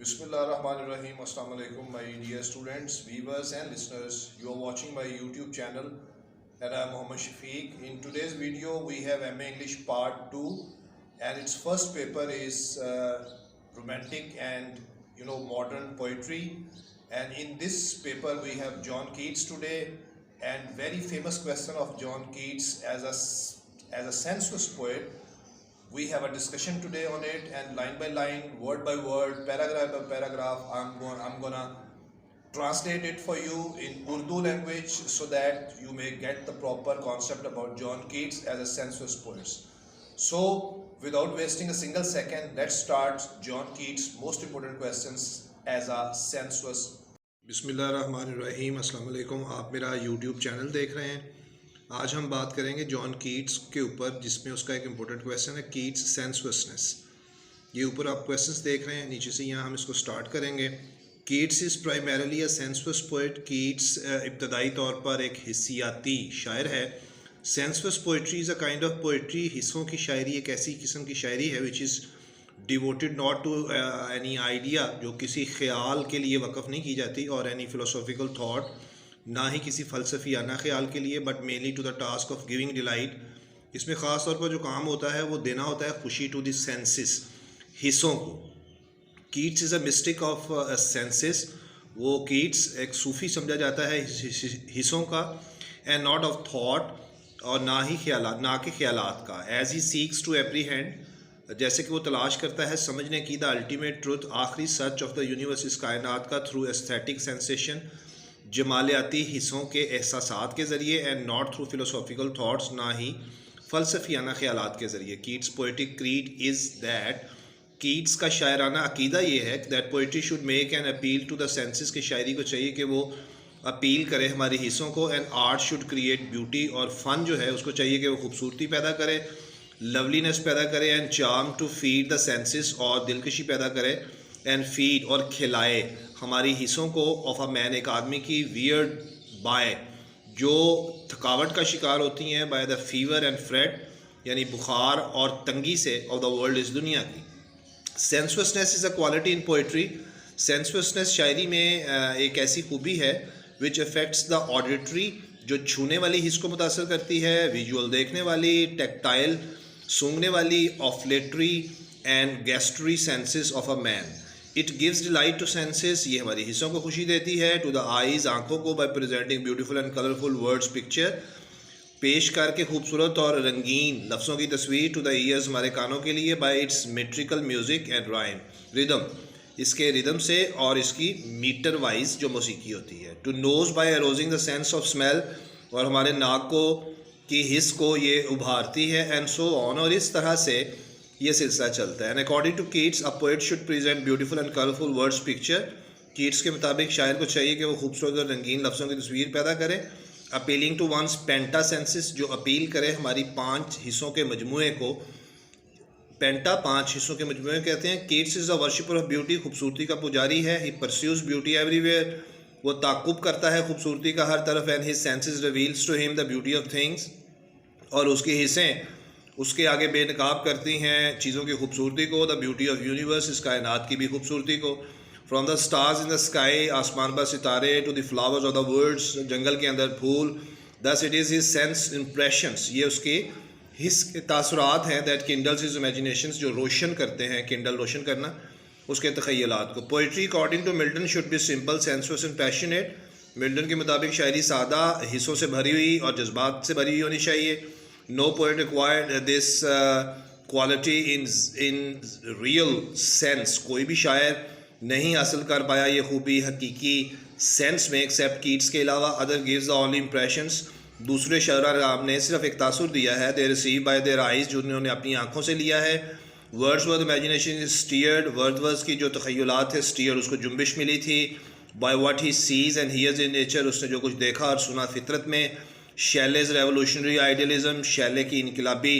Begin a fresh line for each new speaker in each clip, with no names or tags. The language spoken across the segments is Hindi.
Bismillahirrahmanirrahim. Assalamu alaikum, my dear students, viewers, and listeners. You are watching my YouTube channel, and I am Muhammad Shafiq. In today's video, we have MA English Part 2, and its first paper is romantic and modern poetry. And in this paper, we have John Keats today, and very famous question of John Keats as a sensuous poet. We have a discussion today on it, and line by line, word by word, paragraph by paragraph, I'm gonna translate it for you in Urdu language so that you may get the proper concept about John Keats as a sensuous poet. So without wasting a single second, let's start John Keats' most important questions as a sensuous. बिस्मिल्लाहिर्रहमानिर्रहीम, अस्सलाम वालेकुम। आप मेरा यूट्यूब चैनल देख रहे हैं। आज हम बात करेंगे जॉन कीट्स के ऊपर, जिसमें उसका एक इम्पोर्टेंट क्वेश्चन है कीट्स सेंसुअसनेस। ये ऊपर आप क्वेश्चंस देख रहे हैं, नीचे से यहाँ हम इसको स्टार्ट करेंगे। Keats is primarily a sensuous poet. Keats इब्तदाई तौर पर एक हिस्सियाती शायर है। Sensuous poetry is a kind of poetry. हिस्सों की शायरी एक ऐसी किस्म की शायरी है which is devoted not to any idea, जो किसी ख्याल के लिए वक़फ़ नहीं की जाती, और एनी फ़िलोसॉफिकल थाट, ना ही किसी फ़लसफ़ियाना ख्याल के लिए, but mainly to the task of giving delight. इसमें ख़ास तौर पर जो काम होता है वो देना होता है खुशी टू द सेंसेस, हिस्सों को। Keats is a mistake of senses. वो कीट्स एक सूफ़ी समझा जाता है हिस्सों का, एंड नॉट ऑफ थाट, और ना ही ख्यालात, ना के ख्यालात का। As he seeks to apprehend, जैसे कि वो तलाश करता है समझने की, द अल्टीमेट ट्रुथ, आखिरी सच ऑफ द यूनिवर्स, इस कायनात का, थ्रू एस्थेटिक सेंसेशन, जमालियाती हिस्सों के एहसासात के ज़रिए, and not through philosophical thoughts, ना ही फ़लसफ़ियाना ख्यालात के ज़रिए। Keats poetic creed is that, Keats का शायराना अकीदा ये है that poetry should make an appeal to the senses, की शायरी को चाहिए कि वो अपील करे हमारे हिस्सों को। And art should create beauty, और फ़न जो है उसको चाहिए कि वो खूबसूरती पैदा करे, लवलीनेस पैदा करे, and charm to feed the senses, और दिलकशी पैदा करे, एंड फीड, और खिलाए हमारी हिस्सों को, ऑफ अ मैन, एक आदमी की, वियर्ड बाय, जो थकावट का शिकार होती हैं, by the fever and freight, यानी बुखार और तंगी से, ऑफ द वर्ल्ड, इस दुनिया की। Sensuousness is a quality in poetry. Sensuousness शायरी में एक ऐसी खूबी है विच अफेक्ट्स द ऑडिटरी, जो छूने वाली हिस्स को मुतासर करती है, विजुअल देखने वाली, टेक्टाइल सूंघने वाली, olfactory and gustatory senses of a man. It gives delight to senses, ये हमारी हिस्सों को खुशी देती है, टू द आईज, आंखों को, bye presenting beautiful and colourful words, picture, पेश करके खूबसूरत और रंगीन लफ्ज़ों की तस्वीर, टू द ईयर्स, हमारे कानों के लिए, by its metrical music and rhyme, rhythm, इसके रिदम से, और इसकी मीटर वाइज जो मौसीकी होती है। To nose, by arousing the sense of smell, और हमारे नाक को की हिस्स को ये उभारती है, एंड सो ऑन, और इस तरह से ये सिलसिला चलता है। And according to Keats, a poet should present beautiful and colourful words, picture. Keats के मुताबिक शायर को चाहिए कि वो खूबसूरत और रंगीन लफ्ज़ों की तस्वीर पैदा करे। Appealing to one's penta senses, जो अपील करे हमारी 5 हिस्सों के मजमूए को। पेंटा 5 हिस्सों के मजमूए कहते हैं। Keats is a worshipper of beauty, खूबसूरती का पुजारी है। ही परस्यूज ब्यूटी एवरीवेयर, वो ताक़ुब करता है खूबसूरती का हर तरफ। And his senses reveals to him the beauty of things, और उसकी हिस्सें उसके आगे बेनकाब करती हैं चीज़ों की खूबसूरती को। द ब्यूटी ऑफ यूनिवर्स, इस कायनात की भी खूबसूरती को। From the stars in the sky, आसमान पर सितारे, to the flowers of the woods, जंगल के अंदर फूल। Thus it is his sense impressions, ये उसके हिस्स के तासुरात हैं, दैट किंडल्स हिज इमेजिनेशंस, जो रोशन करते हैं, किंडल रोशन करना, उसके तख़य्युलात को। Poetry according to Milton should be simple, sensuous and passionate. Milton के मुताबिक शायरी सादा, हिस्सों से भरी हुई और जज्बात से भरी हुई होनी चाहिए। No poet acquired this quality in real sense, कोई भी शायर नहीं हासिल कर पाया ये खूबी हकीकी सेंस में, एक्सेप्ट कीट्स के अलावा। Other gives the only impressions, दूसरे शअराए ने सिर्फ एक तासुर दिया है। They receive by their eyes, जो उन्होंने अपनी आँखों से लिया है। Wordsworth imagination is steered, Wordsworth की जो तख़य्युलात है, स्टीयर, उसको जुम्बिश मिली थी। By what he sees and hears in nature, उसने जो कुछ देखा और सुना फितरत में। शैलेज रेवोल्यूशनरी आइडियलिज्म, शैले की इनकलाबी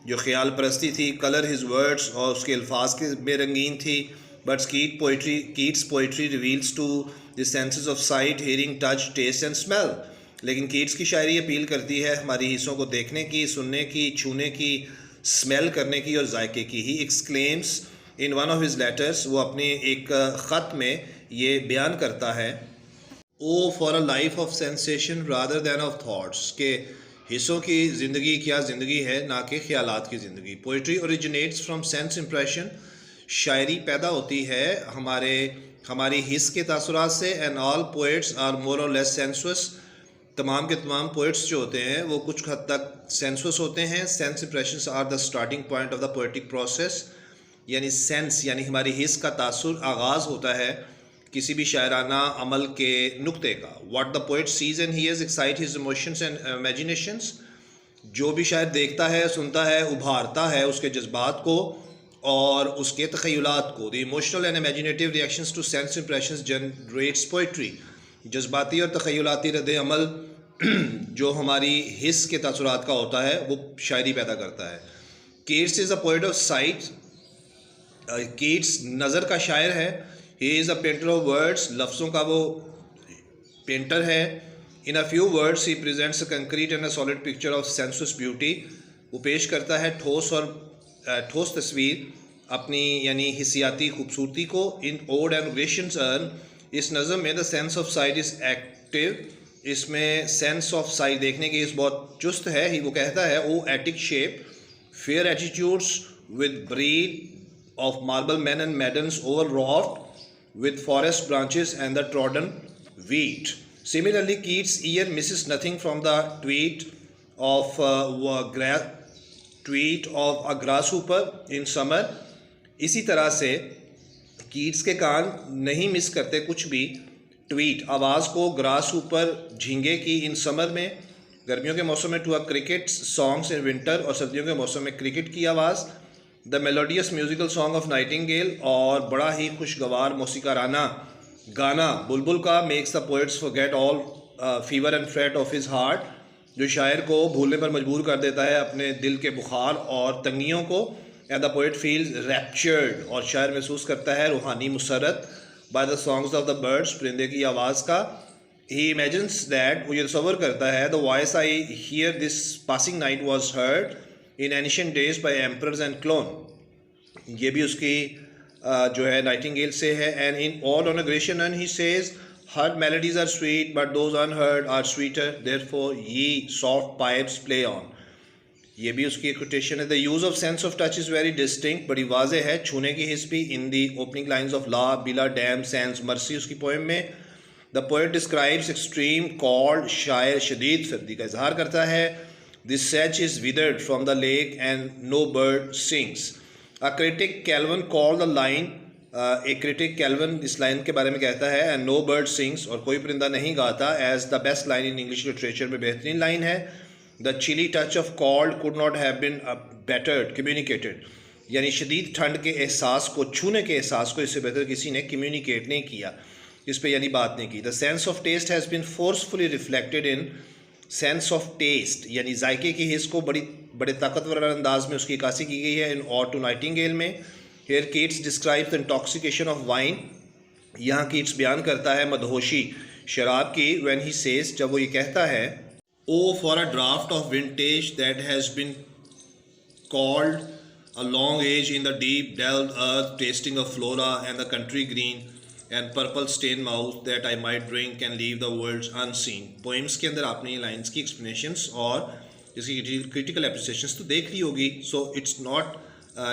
जो ख्याल परस्ती थी। कलर हिज वर्ड्स, और उसके अल्फाज के में रंगीन थी। But Keats poetry reveals to the senses of sight, hearing, touch, taste and smell. लेकिन कीट्स की शायरी अपील करती है हमारी हिस्सों को देखने की, सुनने की, छूने की, स्मेल करने की और जायके की। He exclaims in one of his letters वो अपने एक ख़त में ये बयान करता है, O for a life of sensation rather than of thoughts, के हिस्सों की ज़िंदगी क्या ज़िंदगी है ना कि ख्यालात की ज़िंदगी। Poetry originates from sense impression, शायरी पैदा होती है हमारी हिस्स के तासुरात से। And all poets are more or less sensuous, तमाम के तमाम पोइट्स जो होते हैं वो कुछ हद तक सेंसुअस होते हैं। Sense impressions are the starting point of the poetic process, यानी सेंस यानी हमारी हिस्स का तासुर आगाज़ होता है किसी भी शायराना अमल के नुक्ते का। What the poet sees and hears excite his emotions and imaginations, जो भी शायर देखता है सुनता है उभारता है उसके जज्बात को और उसके तख़य्युलात को। The emotional and imaginative reactions to sense impressions generates poetry, जज्बाती और तख़य्युलाती रद्द अमल जो हमारी हिस्स के तासुरात का होता है वो शायरी पैदा करता है। Keats is a poet of sight, Keats नज़र का शायर है। He is a painter of words, लफ्ज़ों का वो पेंटर है। In a few words he presents a concrete and a solid picture of sensuous beauty, वो पेश करता है ठोस तस्वीर अपनी यानी हिस्सियाती खूबसूरती को। इन ओड एंड ग्रेशंस अर्न, इस नज़म में the sense of site is active, इसमें सेंस ऑफ साइट देखने की इस बहुत चुस्त है। ही वो कहता है, O Attic shape fair attitudes with brede of marble men and maidens overwrought with forest branches and the trodden wheat. Similarly, Keats' ear misses nothing from the tweet of a grasshopper in summer. इसी तरह से कीट्स के कान नहीं मिस करते कुछ भी ट्वीट आवाज़ को ग्रास ऊपर झींगे की इन समर में, गर्मियों के मौसम में, to a cricket songs in winter, और सर्दियों के मौसम में क्रिकेट की आवाज़। The melodious musical song of nightingale, और बड़ा ही खुशगवार मौसीकाराना गाना बुलबुल का, makes the poets forget all fever and fret of his heart, जो शायर को भूलने पर मजबूर कर देता है अपने दिल के बुखार और तंगियों को। And the poet feels raptured, और शायर महसूस करता है रूहानी मुसरत by the songs of the birds, परिंदे की आवाज़ का। ही इमेजिन्स दैट, वो ये तसव्वुर करता है, the voice I heard this passing night was heard in ancient days by emperors and clown, ये भी उसकी जो है नाइटिंगेल से है। And in all on a Grecian and he says, heard melodies are sweet but those unheard are sweeter, therefore ye soft pipes play on, ये भी उसकी एक कोटेशन है। The use of sense of touch is very distinct, बड़ी वाजे है छूने की हिस्स भी। इन दी ओपनिंग लाइन्स ऑफ ला बिला डैम सैंस मर्सी, उसकी पोएम में। The poet describes extreme called, शायर शदीद सर्दी का इजहार करता है। This sedge is withered from the lake and no bird sings. A critic Calvin called the line, एक critic Calvin इस लाइन के बारे में कहता है, and no bird sings, और कोई परिंदा नहीं गाता, as the best line in English literature में बेहतरीन लाइन है। The chilly touch of cold could not have been bettered communicated, यानी शदीद ठंड के एहसास को, छूने के एहसास को इससे बेहतर किसी ने कम्युनिकेट नहीं किया, इस पर यानी बात नहीं की। The sense of taste has been forcefully reflected in sense of taste, यानी जायके की हिस्स को बड़े ताकतवर अंदाज में उसकी इक्कासी की गई है इन और टू नाइटिंगेल में। Here Keats describes the intoxication of wine, यहाँ कीट्स बयान करता है मदहोशी शराब की। व्हेन ही सेज, जब वो ये कहता है, O for a draught of vintage that has been cooled a long age in the deep delved earth, tasting of Flora and the country green and purple stain mouth that I might drink and leave the worlds unseen. Poems के अंदर आपने ये लाइन्स की एक्सप्लेनेशंस और इसकी क्रिटिकल एप्रिसिएशंस तो देख ली होगी, so it's not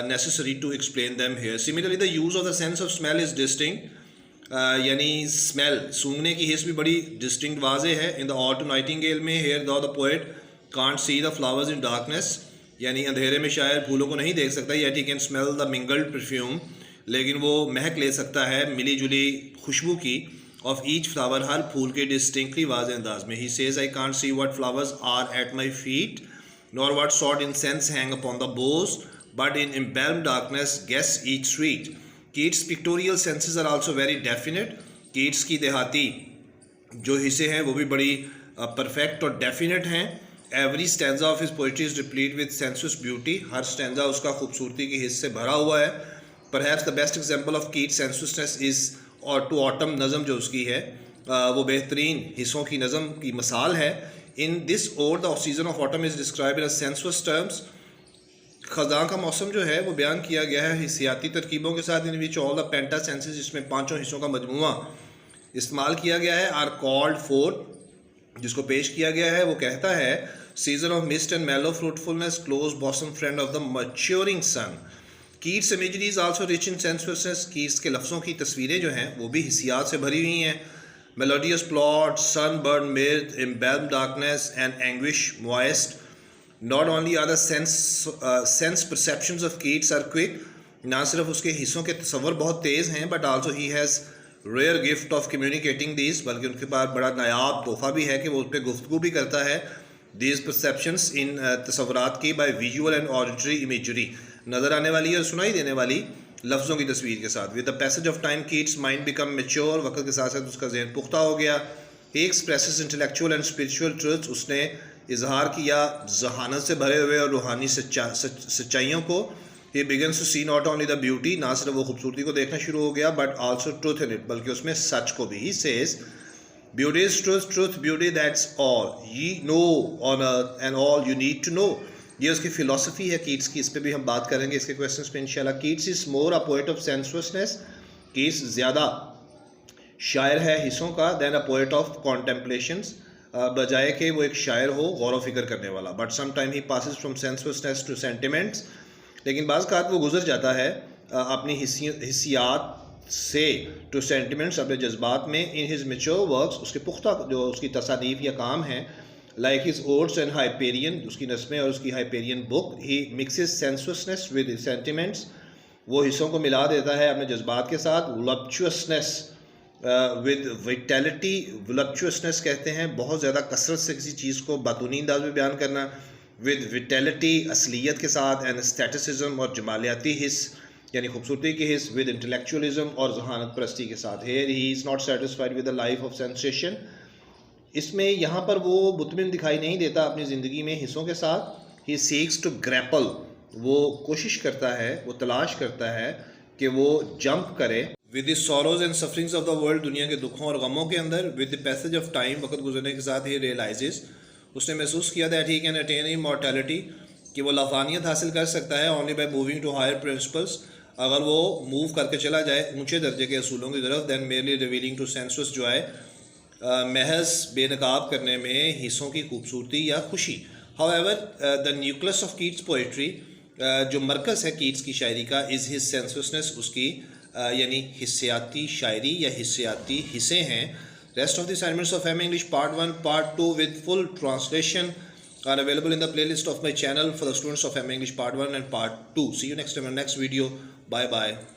necessary to explain them here. Similarly the use of the sense of smell is distinct, यानी स्मेल सूंघने की हिस्स भी बड़ी डिस्टिंक्ट वाजे है in the ode to nightingale में। Here the poet can't see the flowers in darkness, यानी अंधेरे में शायर फूलों को नहीं देख सकता, yet he can smell the mingled perfume, लेकिन वो महक ले सकता है मिली जुली खुशबू की, ऑफ ईच फ्लावर, हर फूल के डिस्टिंक्टली वाज़े अंदाज में। He says, I can't see what flowers are at my feet nor what soft incense hang upon the boughs, but in embalmed darkness guess each sweet. Keats pictorial senses are also very definite, Keats की देहाती जो हिस्से हैं वो भी बड़ी परफेक्ट और डेफिनेट हैं। Every stanza of his poetry is replete with sensuous beauty, हर स्टैंजा उसका खूबसूरती के हिस्से भरा हुआ है। Perhaps the best example of Keats sensuousness is ode to autumn नज़म जो उसकी है वो बेहतरीन हिस्सों की नज़म की मिसाल है। In this ode the season of autumn is describe in sensuous terms, ख़ज़ां का मौसम जो है वो बयान किया गया है हिस्सियाती तरकीबों के साथ, in which all the penta senses, जिसमें पाँचों हिस्सों का मजमूआ इस्तेमाल किया गया है, आर कॉल्ड फोर, जिसको पेश किया गया है। वो कहता है season of mist and mellow fruitfulness, close bosom friend of the maturing sun. Keats imagery is also rich in sensuousness. Keats के लफ्ज़ों की तस्वीरें जो हैं वो भी हिस्सियात से भरी हुई हैं। Melodious plot, sun burn mirth, embalmed darkness and anguish moist. Not only are the sense perceptions of Keats are quick, ना सिर्फ उसके हिस्सों के तसव्वुर बहुत तेज़ हैं, but also he has rare gift of communicating these, बल्कि उनके पास बड़ा नायाब तोहफ़ा भी है कि वो उस पर गुफ्तगू भी करता है। दीज परसेप्शंस, इन तसव्वुरात की, by visual and auditory imagery, नज़र आने वाली और सुनाई देने वाली लफ्ज़ों की तस्वीर के साथ। With the passage of time Keats mind become mature, वक्त के साथ साथ उसका जहन पुख्ता हो गया। ही expresses intellectual and spiritual truths, उसने इजहार किया जहानत से भरे हुए और रूहानी सच्चाइयों को। He begins to see not only the beauty, ना सिर्फ वो खूबसूरती को देखना शुरू हो गया, but also truth in it, बल्कि उसमें सच को भी। He says beauty is truth, truth beauty, that's all ye know on earth and all you need to know. ये उसकी फ़िलासफ़ी है कीट्स की, इस पर भी हम बात करेंगे इसके क्वेश्चंस पे इंशाल्लाह। Keats is more a poet of sensuousness, Keats ज़्यादा शायर है हिस्सों का, than a poet of contemplations, बजाय कि वो एक शायर हो गौर व फिक्र करने वाला। But some time he passes from sensuousness to sentiments, लेकिन बाज़ कात वो गुजर जाता है अपनी हिस्सियात से टू सेंटिमेंट्स, अपने जज्बात में। इन हिज मेच्योर वर्क्स, उसके पुख्ता जो उसकी तसानीफ या काम है, like his odes and Hyperion, उसकी नस्में और उसकी Hyperion book, he mixes sensuousness with sentiments, वो हिस्सों को मिला देता है अपने जज्बात के साथ। वलप्चुअसनेस विद विटैलिटी, वलप्चुअसनेस कहते हैं बहुत ज़्यादा कसरत से किसी चीज़ को बातूनी अंदाज में बयान करना। विद विटैलिटी, असलियत के साथ। एंड स्टैटिसिज्म, और जमालियाती हिस्स यानी खूबसूरती के हिस्स। विद इंटेलेक्चुअलिज्म, और जहानत परस्ती के साथ। Here he is not satisfied with the life of sensation, इसमें यहाँ पर वो मुतमिन दिखाई नहीं देता अपनी ज़िंदगी में हिस्सों के साथ। ही सीक्स टू ग्रैपल, वो कोशिश करता है, वो तलाश करता है कि वो जंप करे with the sorrows and sufferings of the world, दुनिया के दुखों और गमों के अंदर। With the passage of time, वक्त गुजरने के साथ ही रियलाइजेस, उसने महसूस किया that he can attain immortality, कि वो लाफानियत हासिल कर सकता है only by moving to higher principles, अगर वो मूव करके चला जाए ऊंचे दर्जे के असूलों की तरफ। Than merely revealing to sensuous joy, महज बेनकाब करने में हिस्सों की खूबसूरती या खुशी। However the nucleus of Keats poetry, जो मरकज़ है कीट्स की शायरी का, इज़ हिज सेंसुअसनेस, उसकी यानी हिस्सियाती शायरी या हिस्सियाती हिस्से हैं। Rest of the assignments of M English part 1, part 2 with full translation are available in the playlist of my channel for the students of M English part 1 and part 2. See you next time in the next video. Bye bye.